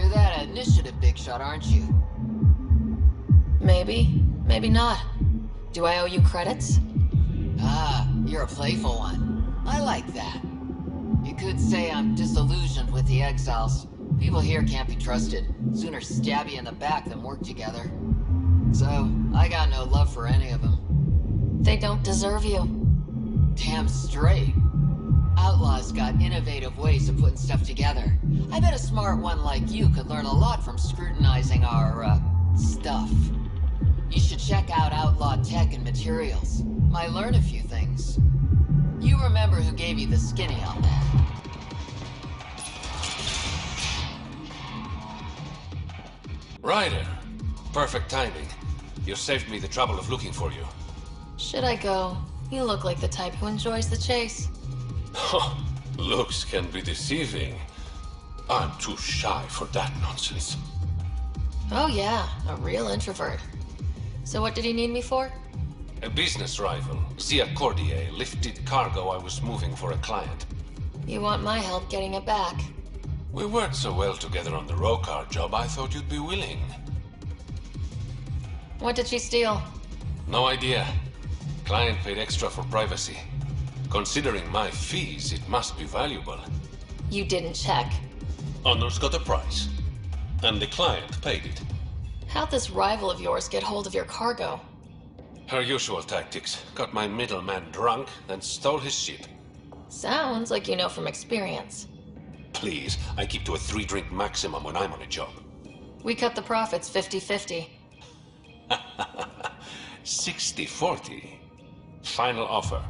You're that initiative big shot, aren't you? Maybe. Maybe not. Do I owe you credits? Ah, you're a playful one. I like that. You could say I'm disillusioned with the exiles. People here can't be trusted. Sooner stab you in the back than work together. So, I got no love for any of them. They don't deserve you. Damn straight. Outlaws got innovative ways of putting stuff together. I bet a smart one like you could learn a lot from scrutinizing our, stuff. You should check out Outlaw Tech and Materials. Might learn a few things. You remember who gave you the skinny on that. Ryder. Perfect timing. You saved me the trouble of looking for you. Should I go? You look like the type who enjoys the chase. Looks can be deceiving. I'm too shy for that nonsense. Oh yeah, a real introvert. So what did he need me for? A business rival, Zia Cordier, lifted cargo I was moving for a client. You want my help getting it back? We worked so well together on the Rokar job, I thought you'd be willing. What did she steal? No idea. Client paid extra for privacy. Considering my fees, it must be valuable. You didn't check. Honor's got a price. And the client paid it. How'd this rival of yours get hold of your cargo? Her usual tactics. Got my middleman drunk, then stole his ship. Sounds like you know from experience. Please, I keep to a 3-drink maximum when I'm on a job. We cut the profits 50-50. 60-40. Final offer.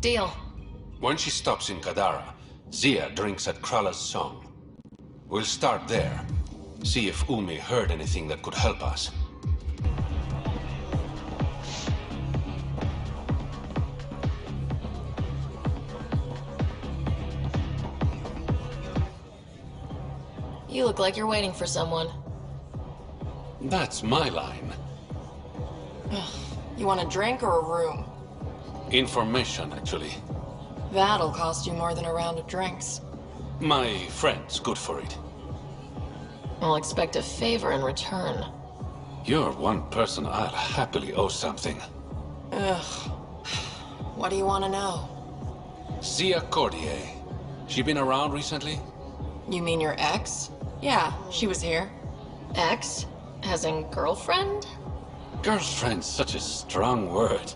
Deal. When she stops in Kadara, Zia drinks at Krala's song. We'll start there. See if Umi heard anything that could help us. You look like you're waiting for someone. That's my line. You want a drink or a room? Information, actually. That'll cost you more than a round of drinks. My friend's good for it. I'll expect a favor in return. You're one person I'll happily owe something. Ugh. What do you want to know? Zia Cordier. She been around recently? You mean your ex? Yeah, she was here. Ex? As in girlfriend? Girlfriend's such a strong word.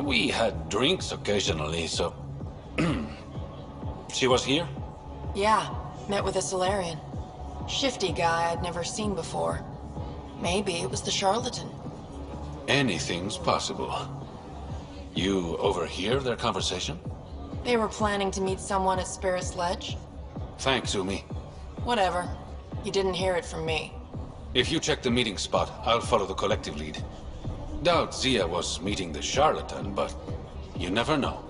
We had drinks occasionally, so... She was here? Yeah, met with a Solarian. Shifty guy I'd never seen before. Maybe it was the charlatan. Anything's possible. You overhear their conversation? They were planning to meet someone at Spirit's Ledge. Thanks, Umi. Whatever. You didn't hear it from me. If you check the meeting spot, I'll follow the collective lead. Doubt Zia was meeting the charlatan, but you never know.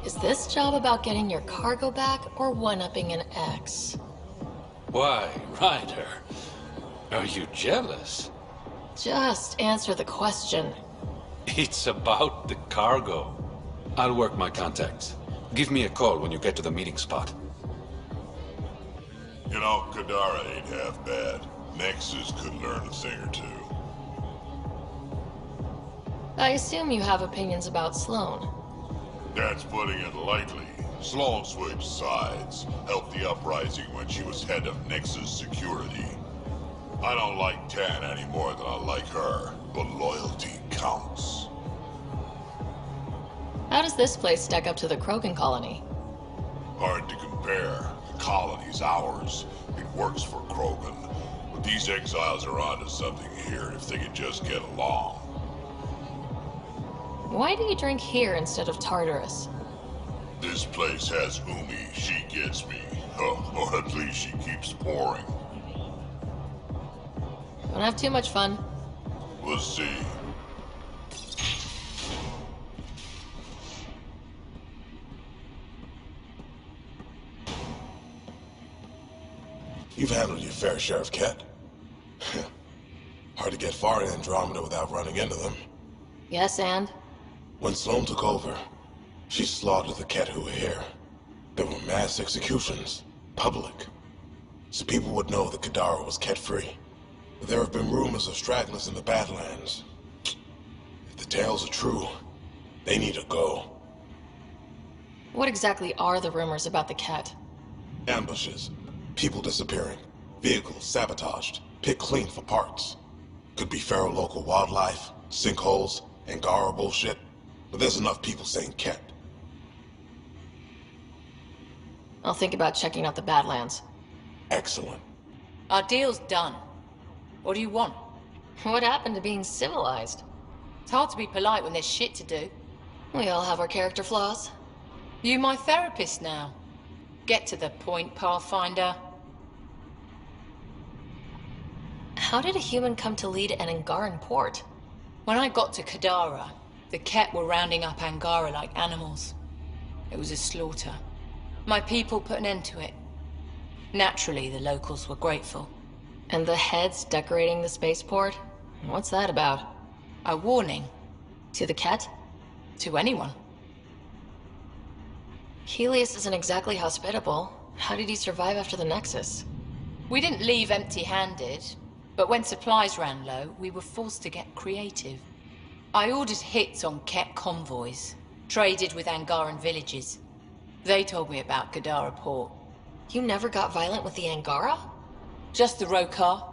Is this job about getting your cargo back or one-upping an ex? Why, Ryder? Are you jealous? Just answer the question. It's about the cargo. I'll work my contacts. Give me a call when you get to the meeting spot. You know, Kadara ain't half bad. Nexus could learn a thing or two. I assume you have opinions about Sloan. That's putting it lightly. Sloan switched sides, helped the uprising when she was head of Nexus security. I don't like Tan any more than I like her, but loyalty counts. How does this place stack up to the Krogan colony? Hard to compare. The colony's ours. It works for Krogan. But these exiles are onto something here if they can just get along. Why do you drink here instead of Tartarus? This place has Umi. She gets me. Or at least she keeps pouring. Don't have too much fun. We'll see. You've handled your fair share of Ket. Hard to get far in Andromeda without running into them. Yes, and? When Sloan took over, she slaughtered the Ket who were here. There were mass executions. Public. so people would know that Kadara was cat-free. But there have been rumors of stragglers in the Badlands. If the tales are true, they need to go. What exactly are the rumors about the cat? Ambushes, people disappearing, vehicles sabotaged, picked clean for parts. Could be feral local wildlife, sinkholes, Angara bullshit. But there's enough people saying cat. I'll think about checking out the Badlands. Excellent. Our deal's done. What do you want? What happened to being civilized? It's hard to be polite when there's shit to do. We all have our character flaws. You my therapist now. Get to the point, Pathfinder. How did a human come to lead an Angaran port? When I got to Kadara, the Ket were rounding up Angara like animals. It was a slaughter. My people put an end to it. Naturally, the locals were grateful. And the heads decorating the spaceport? What's that about? A warning. To the cat? To anyone. Helios isn't exactly hospitable. How did he survive after the Nexus? We didn't leave empty-handed, but when supplies ran low, we were forced to get creative. I ordered hits on Ket convoys, traded with Angaran villages. They told me about Kadara port. You never got violent with the Angara? Just the Rokar.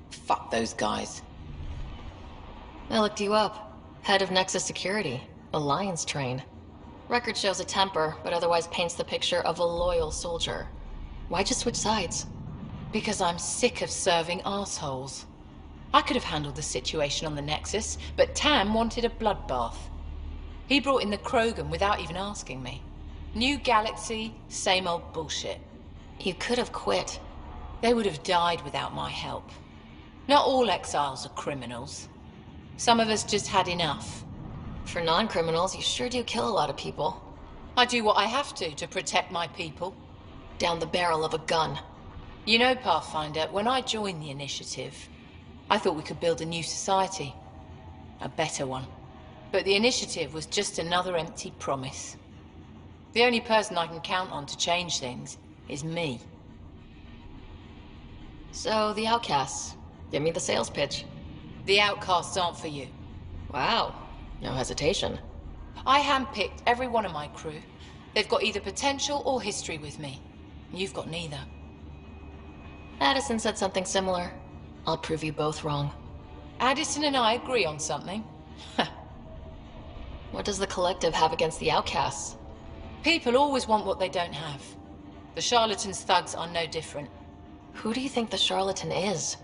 Fuck those guys. I looked you up. Head of Nexus Security. Alliance train. Record shows a temper, but otherwise paints the picture of a loyal soldier. Why'd you switch sides? Because I'm sick of serving assholes. I could have handled the situation on the Nexus, but Tam wanted a bloodbath. He brought in the Krogan without even asking me. New galaxy, same old bullshit. You could have quit. They would have died without my help. Not all exiles are criminals. Some of us just had enough. For non-criminals, you sure do kill a lot of people. I do what I have to protect my people. Down the barrel of a gun. You know, Pathfinder, when I joined the Initiative, I thought we could build a new society. A better one. But the Initiative was just another empty promise. The only person I can count on to change things is me. So, the outcasts. Give me the sales pitch. The outcasts aren't for you. Wow. No hesitation. I handpicked every one of my crew. They've got either potential or history with me. You've got neither. Addison said something similar. I'll prove you both wrong. Addison and I agree on something. What does the Collective have against the outcasts? People always want what they don't have. The charlatans' thugs are no different. Who do you think the charlatan is?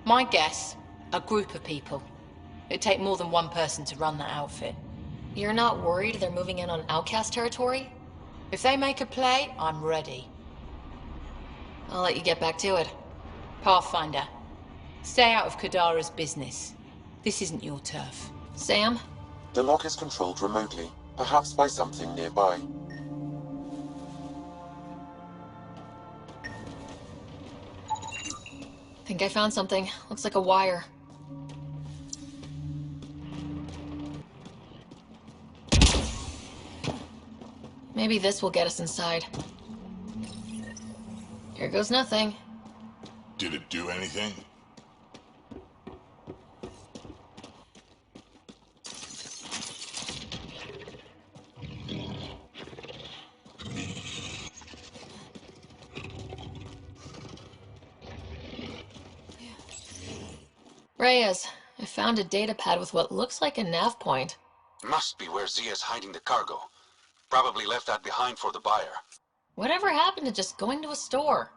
My guess, a group of people. It'd take more than one person to run that outfit. You're not worried they're moving in on outcast territory? If they make a play, I'm ready. I'll let you get back to it. Pathfinder, stay out of Kadara's business. This isn't your turf. Sam? The lock is controlled remotely, perhaps by something nearby. Think I found something. Looks like a wire. Maybe this will get us inside. Here goes nothing. Did it do anything? Reyes, I found a data pad with what looks like a nav point. Must be where Zia's hiding the cargo. Probably left that behind for the buyer. Whatever happened to just going to a store?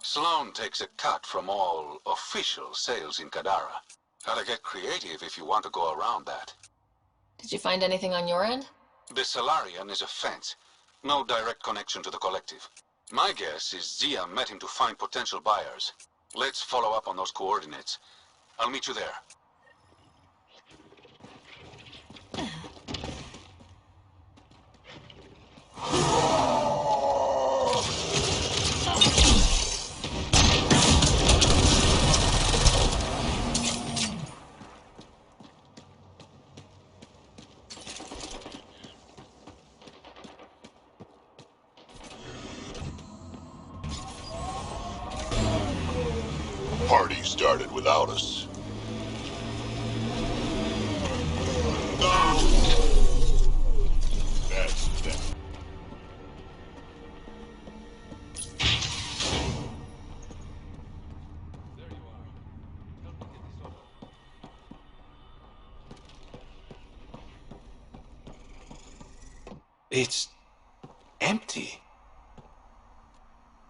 Sloan takes a cut from all official sales in Kadara. Gotta get creative if you want to go around that. Did you find anything on your end? The Salarian is a fence. No direct connection to the Collective. My guess is Zia met him to find potential buyers. Let's follow up on those coordinates. I'll meet you there. party started without us. That's that. It's empty.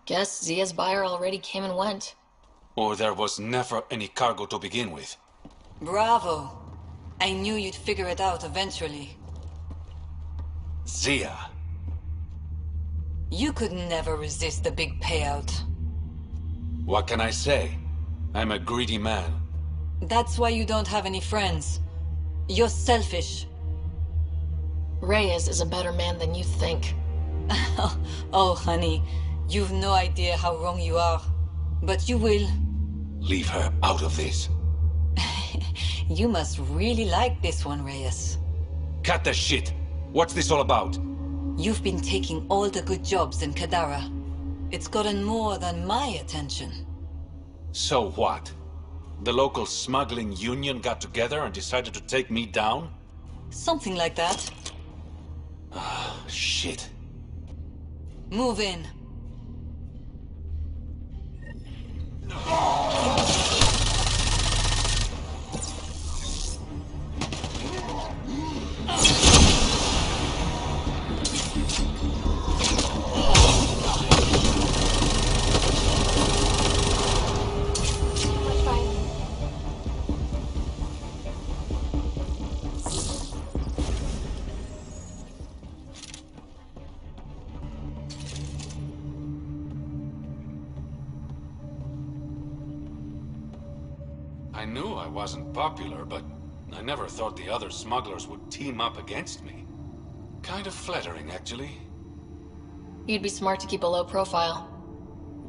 Guess Zia's buyer already came and went. Or there was never any cargo to begin with. Bravo. I knew you'd figure it out eventually. Zia. You could never resist the big payout. What can I say? I'm a greedy man. That's why you don't have any friends. You're selfish. Reyes is a better man than you think. Oh, honey. You've no idea how wrong you are. But you will. Leave her out of this. You must really like this one, Reyes. Cut the shit! What's this all about? You've been taking all the good jobs in Kadara. It's gotten more than my attention. So what? The local smuggling union got together and decided to take me down? Something like that. Shit. Move in. I knew I wasn't popular, but I never thought the other smugglers would team up against me. Kind of flattering, actually. You'd be smart to keep a low profile.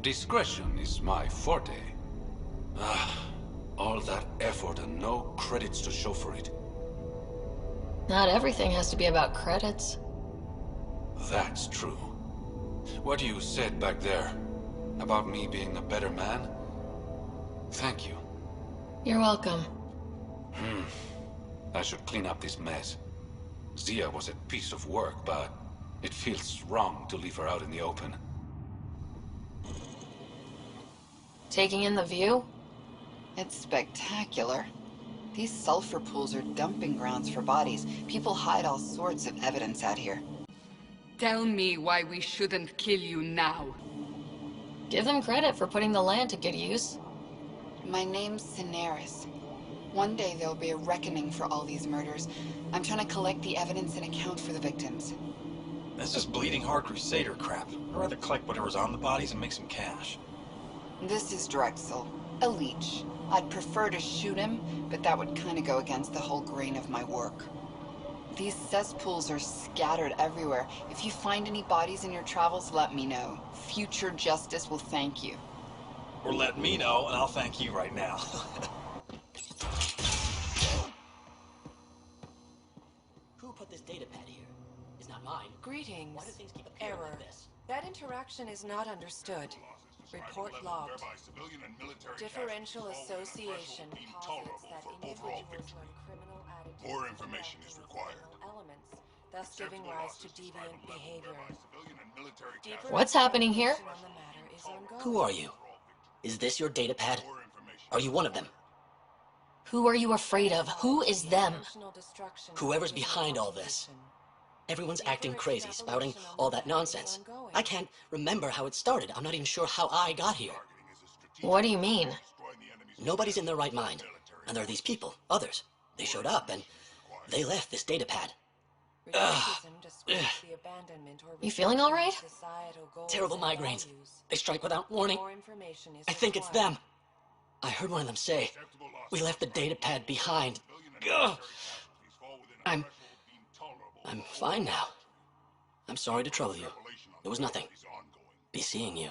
Discretion is my forte. All that effort and no credits to show for it. Not everything has to be about credits. That's true. What you said back there, about me being a better man? Thank you. You're welcome. I should clean up this mess. Zia was a piece of work, but it feels wrong to leave her out in the open. Taking in the view? It's spectacular. These sulfur pools are dumping grounds for bodies. People hide all sorts of evidence out here. Tell me why we shouldn't kill you now. Give them credit for putting the land to good use. My name's Cineris. One day there'll be a reckoning for all these murders. I'm trying to collect the evidence and account for the victims. That's just bleeding heart crusader crap. I'd rather collect whatever's on the bodies and make some cash. This is Drexel, a leech. I'd prefer to shoot him, but that would kind of go against the whole grain of my work. These cesspools are scattered everywhere. If you find any bodies in your travels, let me know. Future justice will thank you. Or let me know, and I'll thank you right now. Who put this data pad here? It's not mine. Greetings. Why do things keep appearing Error. like this? That interaction is not understood. Report logged. Differential association posits that individuals learn criminal attitudes More information is required. elements, thus giving rise to deviant behavior. Deeper What's happening here? investigation on the matter is ongoing. Who are you? Is this your data pad? Are you one of them? Who are you afraid of? Who is them? Emotional destruction Whoever's is an behind all this. obligation. Everyone's acting crazy, spouting all that nonsense. I can't remember how it started. I'm not even sure how I got here. What do you mean? Nobody's in their right mind. And there are these people, others. They showed up and they left this data pad. Retreatism describes the abandonment or You feeling all right? societal goals Terrible and migraines. values. They strike without warning. More information is I think it's required. them. I heard one of them say, "We left the data pad behind." Ugh. I'm fine now. I'm sorry to trouble you. There was nothing. Be seeing you.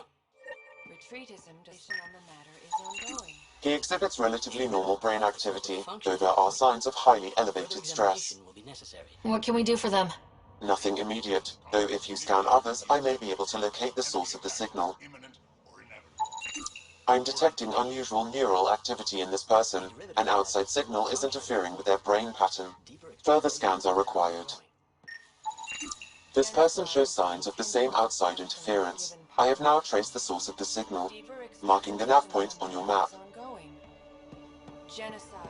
Retreatism discussion on the matter is ongoing. He exhibits relatively normal brain activity, though there are signs of highly elevated Further stress. examination will be necessary. What can we do for them? Nothing immediate, though if you scan others, I may be able to locate the source of the signal. I'm detecting unusual neural activity in this person. An outside signal is interfering with their brain pattern. Further scans are required. This person shows signs of the same outside interference. I have now traced the source of the signal, marking the nav point on your map. Genocide.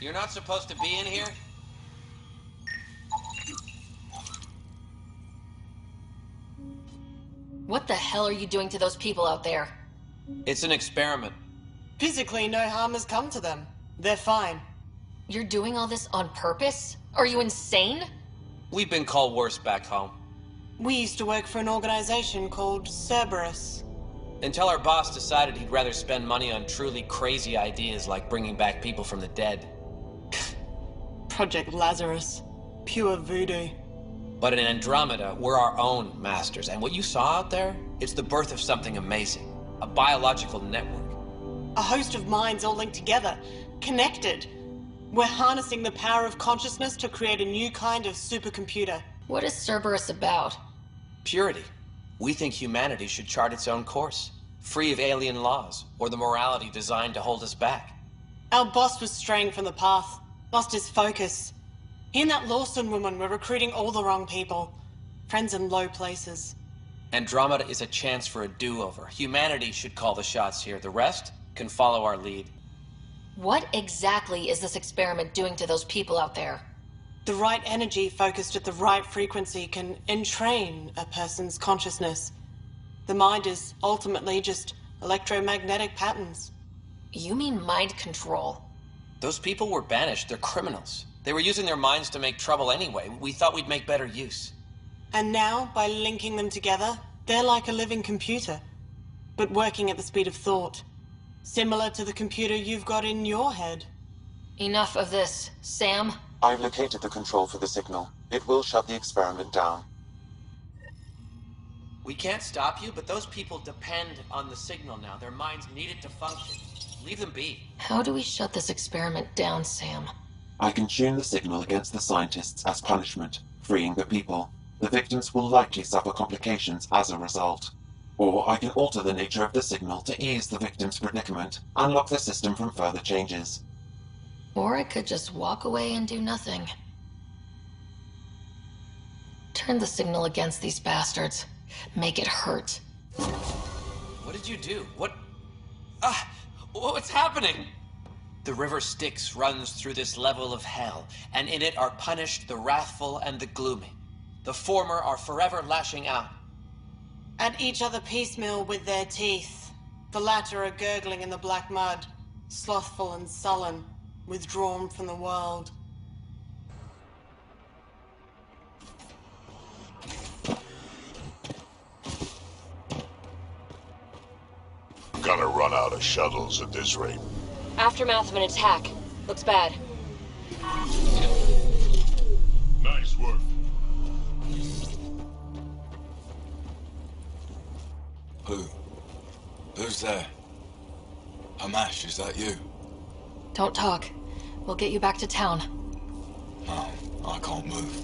You're not supposed to be in here? What the hell are you doing to those people out there? It's an experiment. Physically, no harm has come to them. They're fine. You're doing all this on purpose? Are you insane? We've been called worse back home. We used to work for an organization called Cerberus. Until our boss decided he'd rather spend money on truly crazy ideas like bringing back people from the dead. Project Lazarus. Pure voodoo. But in Andromeda, we're our own masters, and what you saw out there, it's the birth of something amazing. A biological network. A host of minds all linked together, connected. We're harnessing the power of consciousness to create a new kind of supercomputer. What is Cerberus about? Purity. We think humanity should chart its own course, free of alien laws, or the morality designed to hold us back. Our boss was straying from the path, lost his focus. He and that Lawson woman were recruiting all the wrong people. Friends in low places. Andromeda is a chance for a do-over. Humanity should call the shots here. The rest can follow our lead. What exactly is this experiment doing to those people out there? The right energy focused at the right frequency can entrain a person's consciousness. The mind is ultimately just electromagnetic patterns. You mean mind control? Those people were banished. They're criminals. They were using their minds to make trouble anyway. We thought we'd make better use. And now, by linking them together, they're like a living computer, but working at the speed of thought. Similar to the computer you've got in your head. Enough of this. Sam? I've located the control for the signal. It will shut the experiment down. We can't stop you, but those people depend on the signal now. Their minds need it to function. Leave them be. How do we shut this experiment down, Sam? I can tune the signal against the scientists as punishment, freeing the people. The victims will likely suffer complications as a result. Or I can alter the nature of the signal to ease the victim's predicament, unlock the system from further changes. Or I could just walk away and do nothing. Turn the signal against these bastards. Make it hurt. What did you do? What's happening? The river Styx runs through this level of hell, and in it are punished the wrathful and the gloomy. The former are forever lashing out. At each other piecemeal with their teeth. The latter are gurgling in the black mud, slothful and sullen, withdrawn from the world. Gonna run out of shuttles at this rate. Aftermath of an attack. Looks bad. Nice work. Who's there? Hamash, is that you? Don't talk. We'll get you back to town. No, I can't move.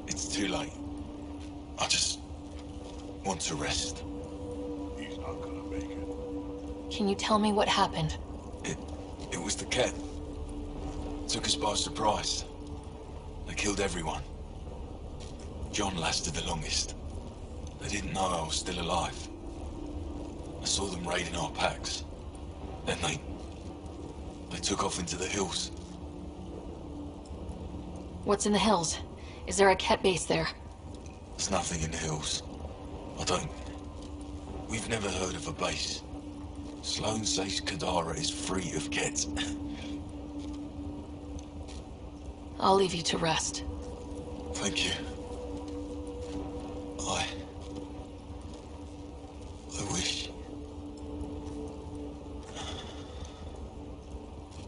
It's too late. I just want to rest. He's not gonna make it. Can you tell me what happened? It was the Ket. Took us by surprise. They killed everyone. John lasted the longest. They didn't know I was still alive. I saw them raiding our packs. Then they took off into the hills. What's in the hills? Is there a Ket base there? There's nothing in the hills. We've never heard of a base. Sloan says Kadara is free of Ket. I'll leave you to rest. Thank you. I wish.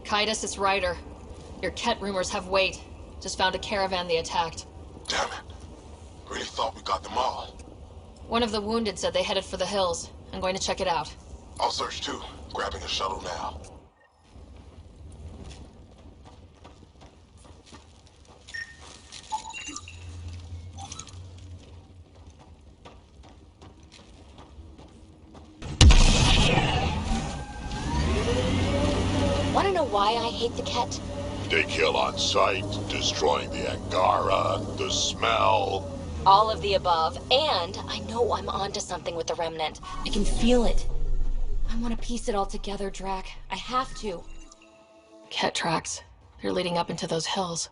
Kaitis, it's Ryder. Your Ket rumors have weight. Just found a caravan they attacked. Damn it. Really thought we got them all. One of the wounded said they headed for the hills. I'm going to check it out. I'll search too. Grabbing a shuttle now. Want to know why I hate the Ket? They kill on sight, destroying the Angara, the smell. All of the above, and I know I'm onto something with the Remnant. I can feel it. I want to piece it all together, Drac. I have to. Ket tracks. They're leading up into those hills.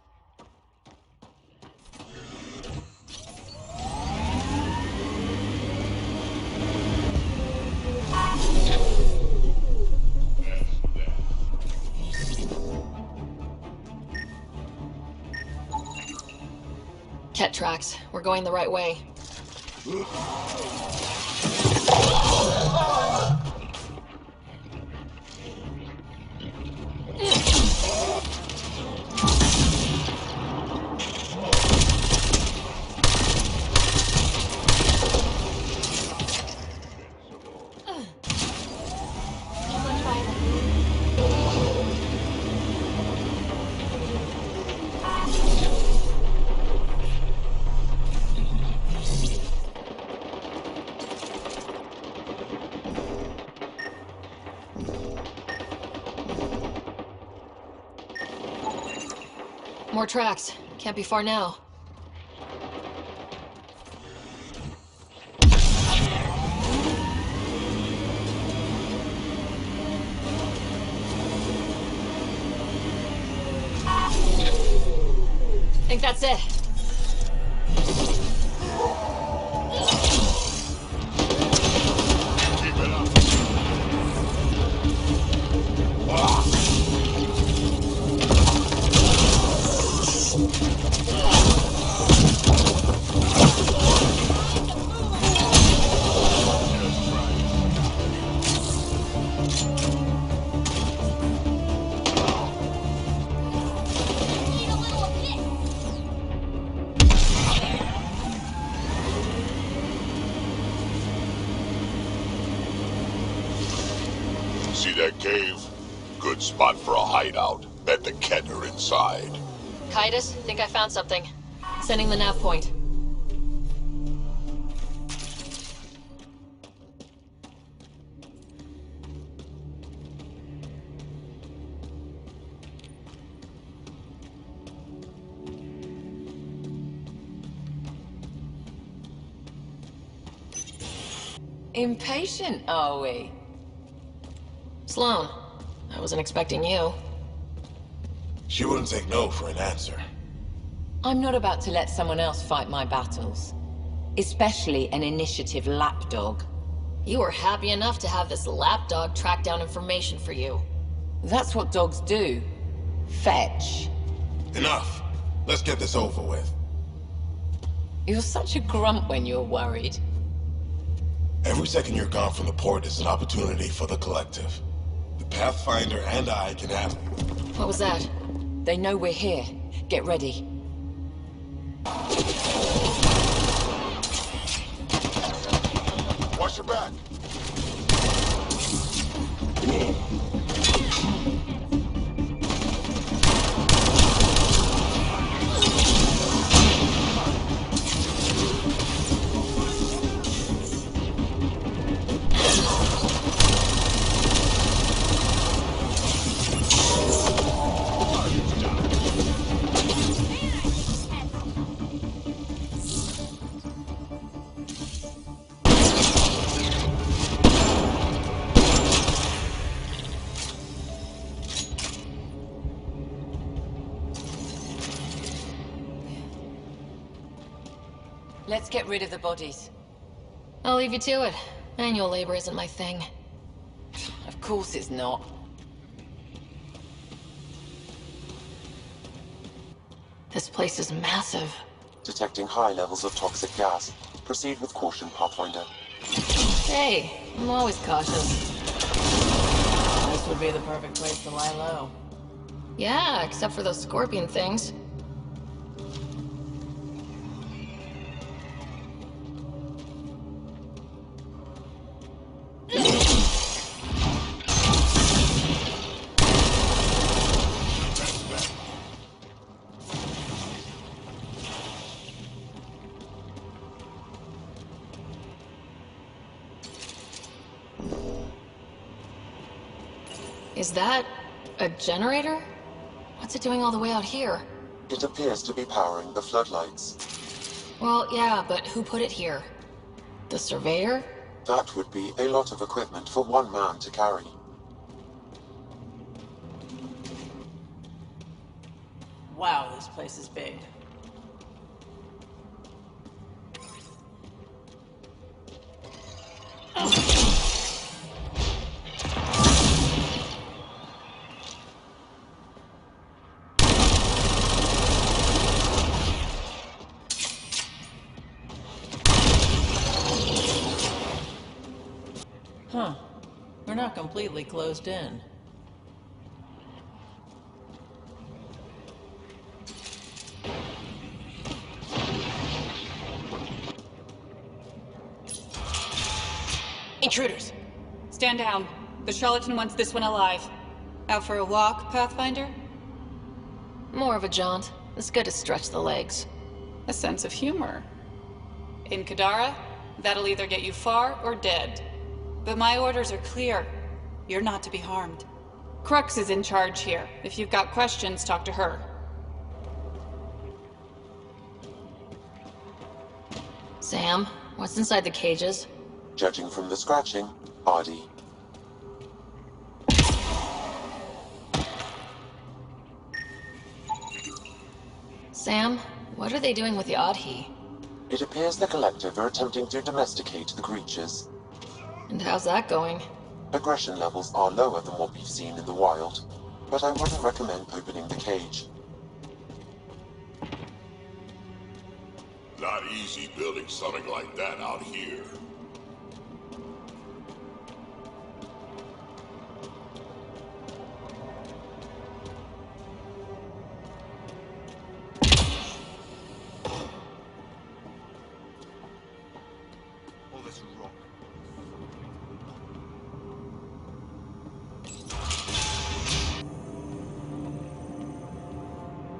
Ket tracks. We're going the right way. More tracks. Can't be far now. Think that's it. Keep it up. See that cave? Good spot for a hideout. Bet the Ket are inside. Kaitis, think I found something. Sending the nav point. Impatient, are we? Sloan, I wasn't expecting you. She wouldn't take no for an answer. I'm not about to let someone else fight my battles. Especially an initiative lapdog. You were happy enough to have this lapdog track down information for you. That's what dogs do. Fetch. Enough. Let's get this over with. You're such a grump when you're worried. Every second you're gone from the port is an opportunity for the collective. The Pathfinder and I can have... What was that? They know we're here. Get ready. Watch your back. Let's get rid of the bodies. I'll leave you to it. Manual labor isn't my thing. Of course it's not. This place is massive. Detecting high levels of toxic gas. Proceed with caution, Pathfinder. Hey, I'm always cautious. This would be the perfect place to lie low. Yeah, except for those scorpion things. Is that A generator? What's it doing all the way out here? It appears to be powering the floodlights. Well, yeah, but who put it here? The surveyor? That would be a lot of equipment for one man to carry. Wow, this place is big. Huh. We're not completely closed in. Intruders! Stand down. The charlatan wants this one alive. Out for a walk, Pathfinder? More of a jaunt. It's good to stretch the legs. A sense of humor. In Kadara, that'll either get you far or dead. But my orders are clear. You're not to be harmed. Crux is in charge here. If you've got questions, talk to her. Sam, what's inside the cages? Judging from the scratching, body. Sam, what are they doing with the Adhi? It appears the Collective are attempting to domesticate the creatures. And how's that going? Aggression levels are lower than what we've seen in the wild, but I wouldn't recommend opening the cage. Not easy building something like that out here.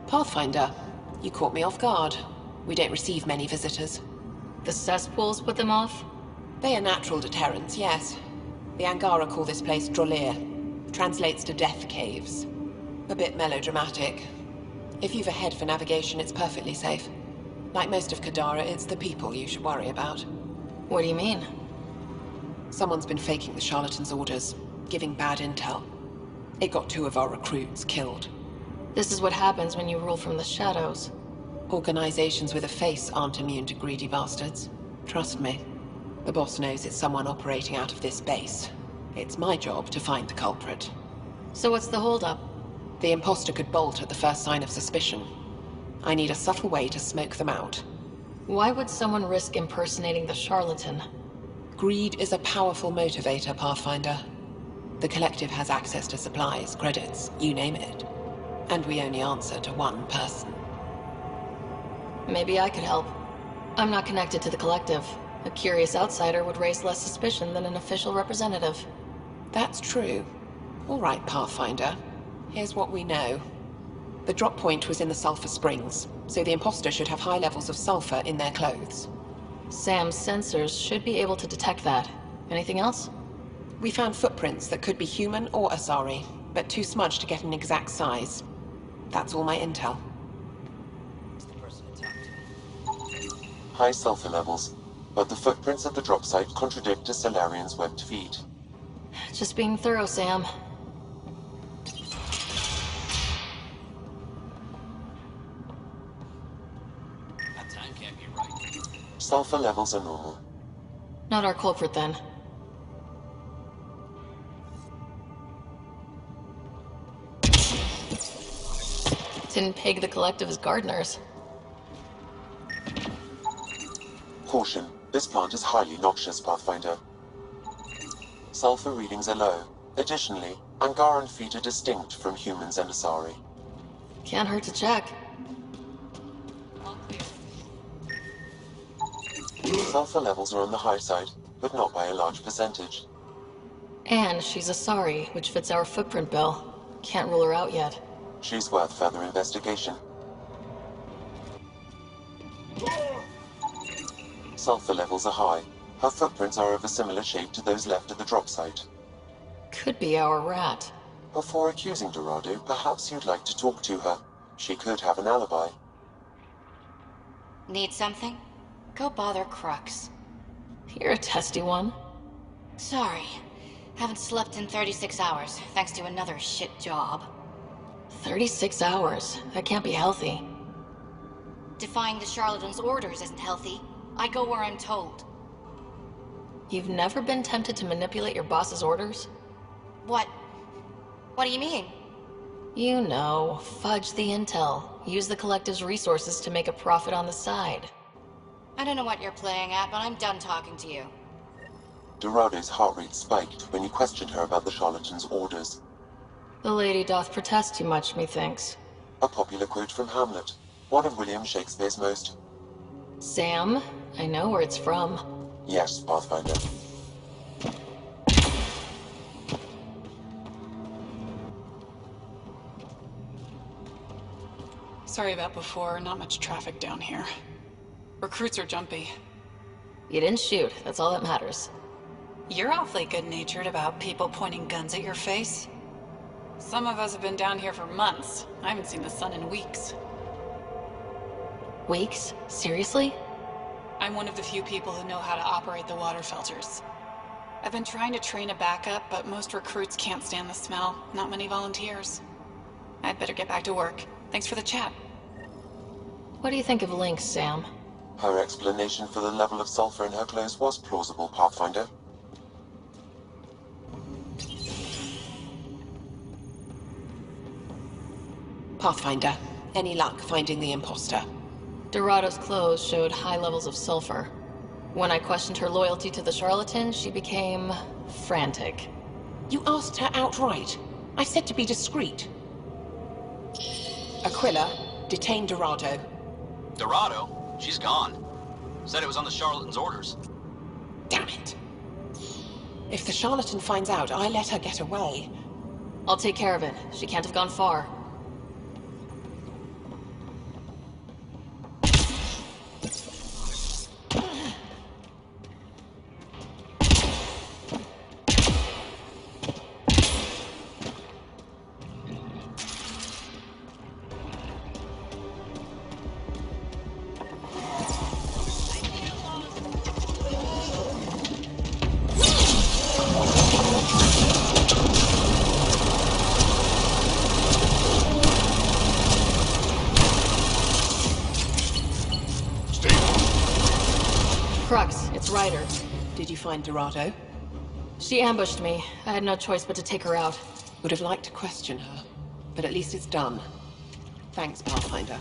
Pathfinder, you caught me off guard. We don't receive many visitors. The cesspools put them off? They are natural deterrents, yes. The Angara call this place Drolir. Translates to Death Caves. A bit melodramatic. If you've a head for navigation, it's perfectly safe. Like most of Kadara, it's the people you should worry about. What do you mean? Someone's been faking the charlatan's orders, giving bad intel. It got 2 of our recruits killed. This is what happens when you rule from the shadows. Organizations with a face aren't immune to greedy bastards. Trust me. The boss knows it's someone operating out of this base. It's my job to find the culprit. So what's the holdup? The imposter could bolt at the first sign of suspicion. I need a subtle way to smoke them out. Why would someone risk impersonating the charlatan? Greed is a powerful motivator, Pathfinder. The Collective has access to supplies, credits, you name it. And we only answer to one person. Maybe I could help. I'm not connected to the Collective. A curious outsider would raise less suspicion than an official representative. That's true. All right, Pathfinder. Here's what we know. The drop point was in the sulfur springs, so the imposter should have high levels of sulfur in their clothes. Sam's sensors should be able to detect that. Anything else? We found footprints that could be human or Asari, but too smudged to get an exact size. That's all my intel. High sulfur levels, but the footprints at the drop site contradict a Solarian's webbed feet. Just being thorough, Sam. That time can't be right. Sulfur levels are normal. Not our culprit, then. Didn't peg the Collective as gardeners. Caution, this plant is highly noxious, Pathfinder. Sulfur readings are low. Additionally, Angaran feet are distinct from humans and Asari. Can't hurt to check. Sulfur levels are on the high side, but not by a large percentage. And she's Asari, which fits our footprint bill. Can't rule her out yet. She's worth further investigation. Sulfur levels are high. Her footprints are of a similar shape to those left at the drop site. Could be our rat. Before accusing Dorado, perhaps you'd like to talk to her. She could have an alibi. Need something? Go bother Crux. You're a testy one. Sorry. Haven't slept in 36 hours, thanks to another shit job. 36 hours? That can't be healthy. Defying the charlatan's orders isn't healthy. I go where I'm told. You've never been tempted to manipulate your boss's orders? What do you mean? You know, fudge the intel. Use the collective's resources to make a profit on the side. I don't know what you're playing at, but I'm done talking to you. Dorado's heart rate spiked when you questioned her about the charlatan's orders. The lady doth protest too much, methinks. A popular quote from Hamlet, one of William Shakespeare's most. Sam, I know where it's from. Yes, Pathfinder. Sorry about before, not much traffic down here. Recruits are jumpy. You didn't shoot, that's all that matters. You're awfully good-natured about people pointing guns at your face. Some of us have been down here for months. I haven't seen the sun in weeks. Weeks? Seriously? I'm one of the few people who know how to operate the water filters. I've been trying to train a backup, but most recruits can't stand the smell. Not many volunteers. I'd better get back to work. Thanks for the chat. What do you think of Lynx, Sam? Her explanation for the level of sulfur in her clothes was plausible, Pathfinder. Pathfinder, any luck finding the imposter? Dorado's clothes showed high levels of sulfur. When I questioned her loyalty to the charlatan, she became frantic. You asked her outright. I said to be discreet. Aquila, detain Dorado. Dorado? She's gone. Said it was on the charlatan's orders. Damn it. If the charlatan finds out I let her get away... I'll take care of it. She can't have gone far. Crux, it's Ryder. Did you find Dorado? She ambushed me. I had no choice but to take her out. Would have liked to question her, but at least it's done. Thanks, Pathfinder.